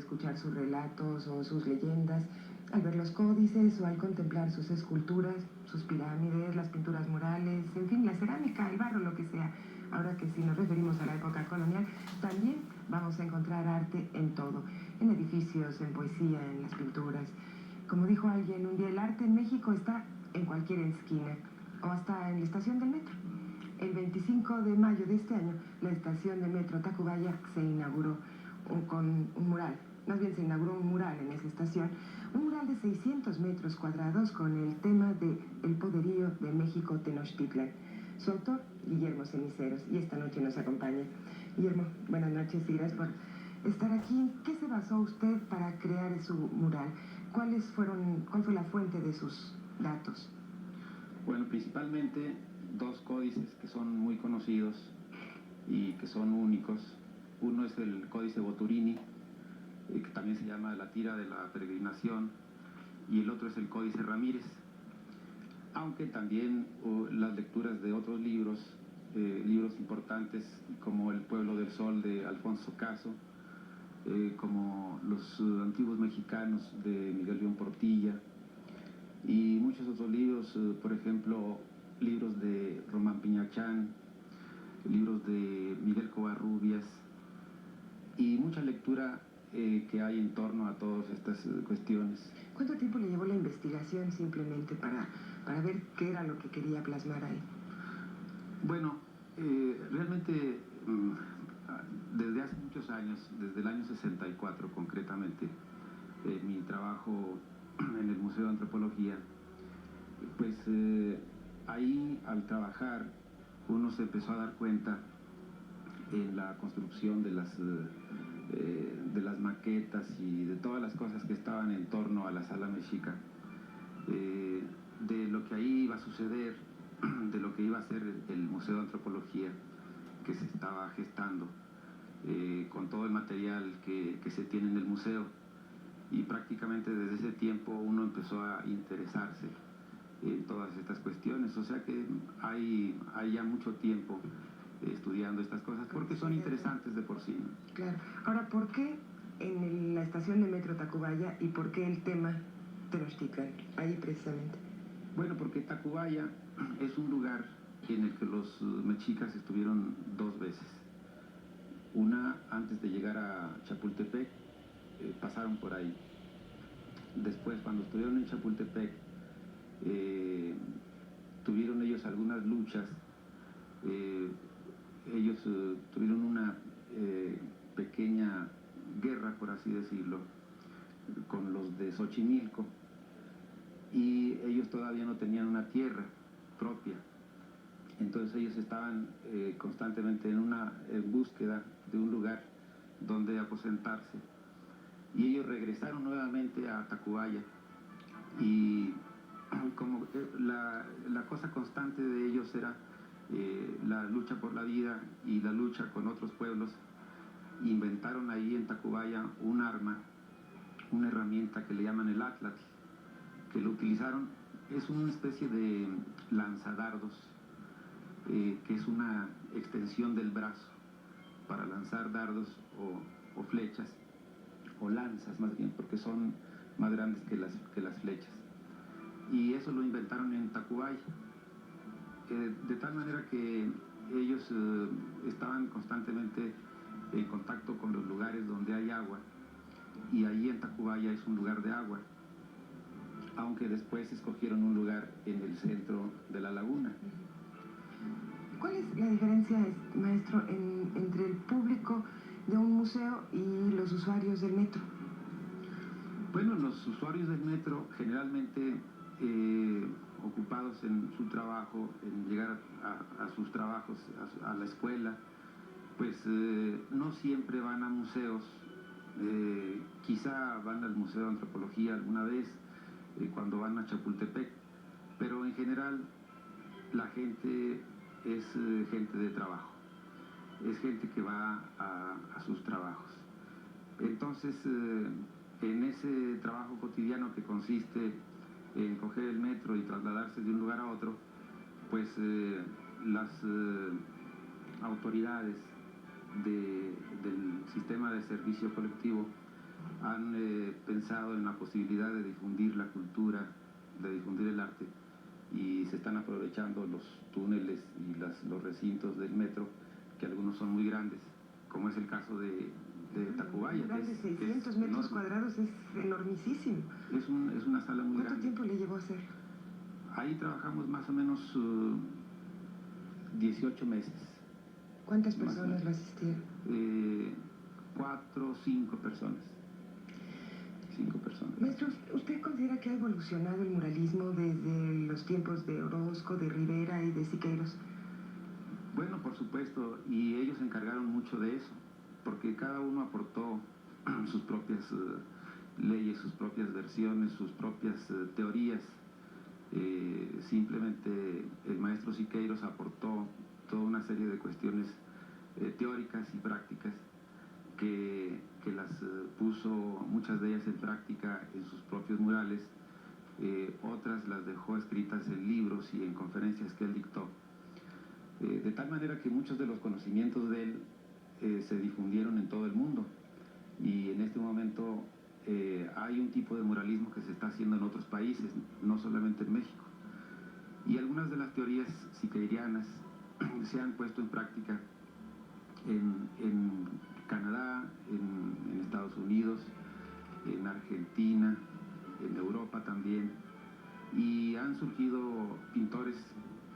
escuchar sus relatos o sus leyendas, al ver los códices o al contemplar sus esculturas, sus pirámides, las pinturas murales, en fin, la cerámica, el barro, lo que sea. Ahora que si nos referimos a la época colonial, también vamos a encontrar arte en todo, en edificios, en poesía, en las pinturas. Como dijo alguien un día, el arte en México está en cualquier esquina o hasta en la estación del metro. El 25 de mayo de este año, la estación de metro Tacubaya se inauguró con un mural. Más bien se inauguró un mural en esa estación, un mural de 600 metros cuadrados con el tema de El poderío de México Tenochtitlan. Su autor, Guillermo Ceniceros, y esta noche nos acompaña. Guillermo, buenas noches y gracias por estar aquí. ¿En qué se basó usted para crear su mural? ¿Cuál fue la fuente de sus datos? Bueno, principalmente dos códices que son muy conocidos y que son únicos. Uno es el Códice Boturini, que también se llama La Tira de la Peregrinación, y el otro es el Códice Ramírez. Aunque también las lecturas de otros libros, libros importantes como El Pueblo del Sol de Alfonso Caso, como Los Antiguos Mexicanos de Miguel León Portilla, y muchos otros libros, por ejemplo, libros de Román Piñachán, libros de Miguel Covarrubias, y mucha lectura que hay en torno a todas estas cuestiones. ¿Cuánto tiempo le llevó la investigación simplemente para ver qué era lo que quería plasmar ahí? Bueno, realmente desde hace muchos años, desde el año 64 concretamente, mi trabajo en el Museo de Antropología, pues ahí al trabajar uno se empezó a dar cuenta en la construcción de las maquetas y de todas las cosas que estaban en torno a la Sala Mexica, de lo que ahí iba a suceder, de lo que iba a ser el Museo de Antropología que se estaba gestando, con todo el material que se tiene en el museo. Y prácticamente desde ese tiempo uno empezó a interesarse en todas estas cuestiones, o sea que hay ya mucho tiempo estudiando estas cosas porque son interesantes de por sí. Claro. Ahora, ¿por qué en la estación de metro Tacubaya y por qué el tema Tenochtitlan, ahí precisamente? Bueno, porque Tacubaya es un lugar en el que los mexicas estuvieron dos veces. Una antes de llegar a Chapultepec, pasaron por ahí. Después, cuando estuvieron en Chapultepec, tuvieron ellos algunas luchas. Ellos tuvieron una pequeña guerra, por así decirlo, con los de Xochimilco, y ellos todavía no tenían una tierra propia. Entonces ellos estaban constantemente en búsqueda de un lugar donde aposentarse. Y ellos regresaron nuevamente a Tacubaya, y como la cosa constante de ellos era la lucha por la vida y la lucha con otros pueblos, inventaron ahí en Tacubaya un arma, una herramienta que le llaman el atlatl, que lo utilizaron, es una especie de lanzadardos, que es una extensión del brazo para lanzar dardos o flechas, o lanzas más bien, porque son más grandes que las flechas. Y eso lo inventaron en Tacubaya, de tal manera que ellos estaban constantemente en contacto con los lugares donde hay agua, y ahí en Tacubaya es un lugar de agua, aunque después escogieron un lugar en el centro de la laguna. ¿Cuál es la diferencia, maestro, entre el público de un museo y los usuarios del metro? Bueno, los usuarios del metro generalmente ocupados en su trabajo, en llegar a sus trabajos, a la escuela, pues no siempre van a museos. Quizá van al Museo de Antropología alguna vez, cuando van a Chapultepec, pero en general la gente es gente de trabajo, es gente que va a sus trabajos. Entonces, en ese trabajo cotidiano que consiste en coger el metro y trasladarse de un lugar a otro, pues las autoridades del sistema de servicio colectivo han pensado en la posibilidad de difundir la cultura, de difundir el arte, y se están aprovechando los túneles y los recintos del metro, que algunos son muy grandes, como es el caso de Tacubaya. Un mural de 600 metros cuadrados es enormísimo. Es una sala muy grande. ¿Cuánto tiempo le llevó a hacer? Ahí trabajamos más o menos 18 meses. ¿Cuántas personas lo asistieron? 4 o 5 personas. 5 personas. Maestro, ¿usted considera que ha evolucionado el muralismo desde los tiempos de Orozco, de Rivera y de Siqueiros? Bueno, por supuesto, y ellos se encargaron mucho de eso, porque cada uno aportó sus propias leyes, sus propias versiones, sus propias teorías. Simplemente el maestro Siqueiros aportó toda una serie de cuestiones teóricas y prácticas que las puso, muchas de ellas en práctica en sus propios murales, otras las dejó escritas en libros y en conferencias que él dictó. De tal manera que muchos de los conocimientos de él se difundieron en todo el mundo, y en este momento hay un tipo de muralismo que se está haciendo en otros países, no solamente en México. Y algunas de las teorías siqueirianas se han puesto en práctica en Canadá, en Estados Unidos, en Argentina, en Europa también, y han surgido pintores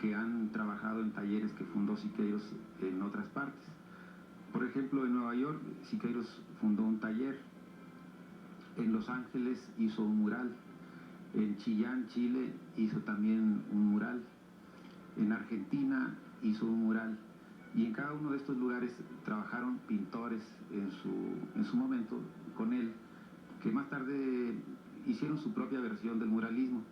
que han trabajado en talleres que fundó Siqueiros en otras partes. Por ejemplo, en Nueva York, Siqueiros fundó un taller. En Los Ángeles hizo un mural. En Chillán, Chile, hizo también un mural. En Argentina hizo un mural. Y en cada uno de estos lugares trabajaron pintores en su momento con él, que más tarde hicieron su propia versión del muralismo.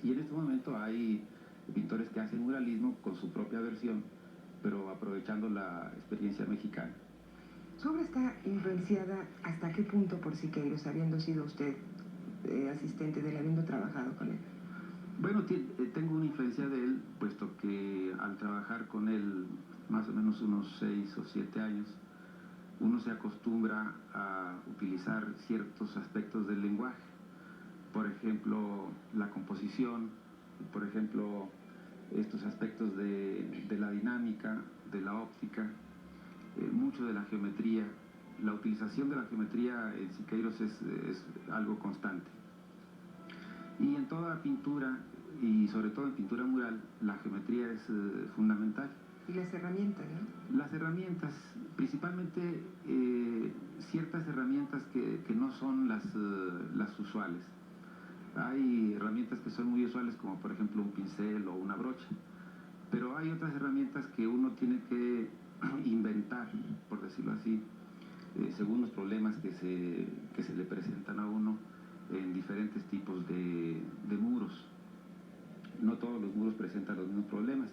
Y en este momento hay pintores que hacen muralismo con su propia versión, pero aprovechando la experiencia mexicana. ¿Su obra está influenciada hasta qué punto por Siqueiros, habiendo sido usted asistente de él, habiendo trabajado con él? Bueno, tengo una influencia de él, puesto que al trabajar con él más o menos unos 6 o 7 años, uno se acostumbra a utilizar ciertos aspectos del lenguaje. Por ejemplo, la composición, por ejemplo, estos aspectos de la dinámica, de la óptica, mucho de la geometría. La utilización de la geometría en Siqueiros es algo constante. Y en toda pintura, y sobre todo en pintura mural, la geometría es fundamental. Y las herramientas, ¿no? Las herramientas, principalmente ciertas herramientas que no son las usuales. Hay herramientas que son muy usuales, como por ejemplo un pincel o una brocha, pero hay otras herramientas que uno tiene que inventar, por decirlo así, según los problemas que se le presentan a uno en diferentes tipos de muros. No todos los muros presentan los mismos problemas,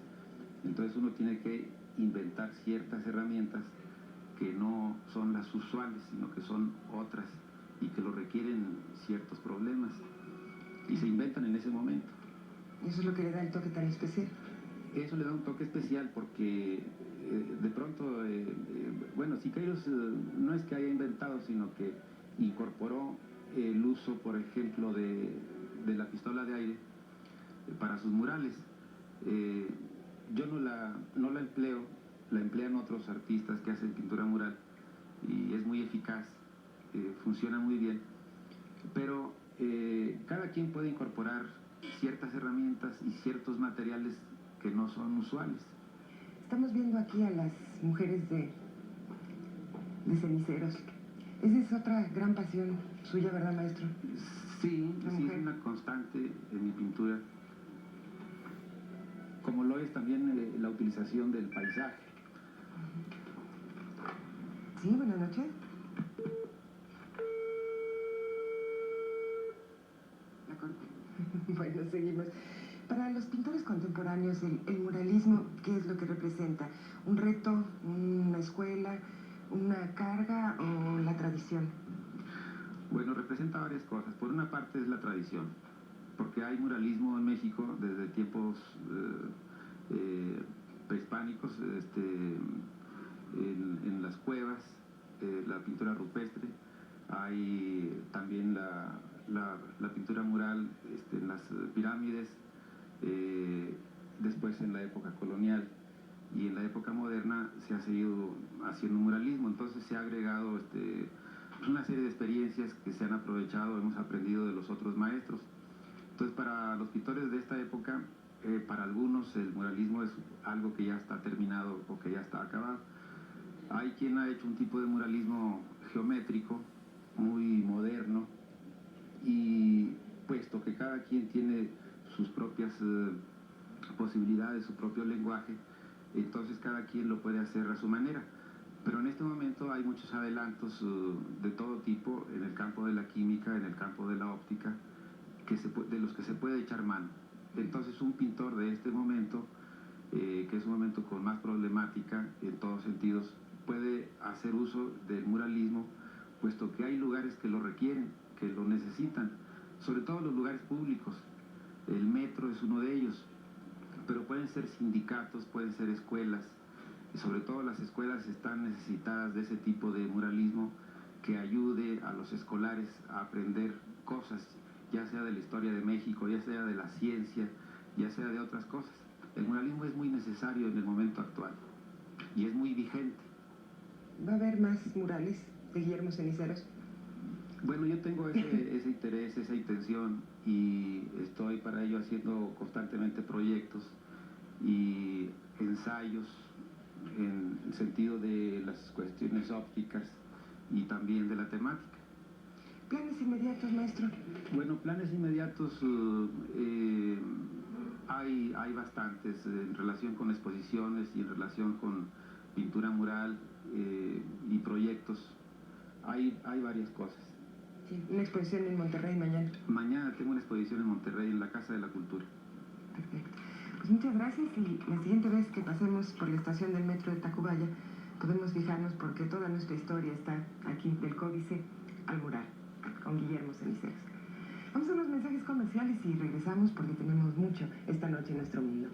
entonces uno tiene que inventar ciertas herramientas que no son las usuales, sino que son otras y que lo requieren ciertos problemas, y se inventan en ese momento. ¿Y eso es lo que le da el toque tan especial? Eso le da un toque especial porque de pronto, bueno, Siqueiros no es que haya inventado, sino que incorporó el uso, por ejemplo, de la pistola de aire para sus murales. Yo no la empleo, la emplean otros artistas que hacen pintura mural, y es muy eficaz, funciona muy bien, pero cada quien puede incorporar ciertas herramientas y ciertos materiales que no son usuales. Estamos viendo aquí a las mujeres de ceniceros. Esa es otra gran pasión suya, ¿verdad, maestro? Sí, sí, es una constante en mi pintura, como lo es también la utilización del paisaje. Sí, buenas noches. La corte. Bueno, seguimos. Para los pintores contemporáneos, el muralismo, ¿qué es lo que representa? ¿Un reto, una escuela, una carga o la tradición? Bueno, representa varias cosas. Por una parte es la tradición, porque hay muralismo en México desde tiempos prehispánicos, en las cuevas, la pintura rupestre, hay también la pintura mural en las pirámides, después en la época colonial y en la época moderna se ha seguido haciendo muralismo, entonces se ha agregado una serie de experiencias que se han aprovechado, hemos aprendido de los otros maestros. Entonces para los pintores de esta época, para algunos el muralismo es algo que ya está terminado o que ya está acabado. Hay quien ha hecho un tipo de muralismo geométrico, muy moderno, y puesto que cada quien tiene sus propias posibilidades, su propio lenguaje, entonces cada quien lo puede hacer a su manera. Pero en este momento hay muchos adelantos de todo tipo en el campo de la química, en el campo de la óptica, de los que se puede echar mano. Entonces un pintor de este momento, que es un momento con más problemática en todos sentidos, puede hacer uso del muralismo, puesto que hay lugares que lo requieren, que lo necesitan, sobre todo los lugares públicos. El metro es uno de ellos, pero pueden ser sindicatos, pueden ser escuelas, y sobre todo las escuelas están necesitadas de ese tipo de muralismo que ayude a los escolares a aprender cosas, ya sea de la historia de México, ya sea de la ciencia, ya sea de otras cosas. El muralismo es muy necesario en el momento actual y es muy vigente. ¿Va a haber más murales de Guillermo Ceniceros? Bueno, yo tengo ese interés, esa intención, y estoy para ello haciendo constantemente proyectos y ensayos en el sentido de las cuestiones ópticas y también de la temática. ¿Planes inmediatos, maestro? Bueno, planes inmediatos hay bastantes en relación con exposiciones y en relación con pintura mural y proyectos. Hay varias cosas. Sí, una exposición en Monterrey mañana. Mañana tengo una exposición en Monterrey, en la Casa de la Cultura. Perfecto. Pues muchas gracias, y la siguiente vez que pasemos por la estación del metro de Tacubaya podemos fijarnos, porque toda nuestra historia está aquí, del códice al mural, con Guillermo Ceniceros. Vamos a unos mensajes comerciales y regresamos, porque tenemos mucho esta noche en nuestro mundo.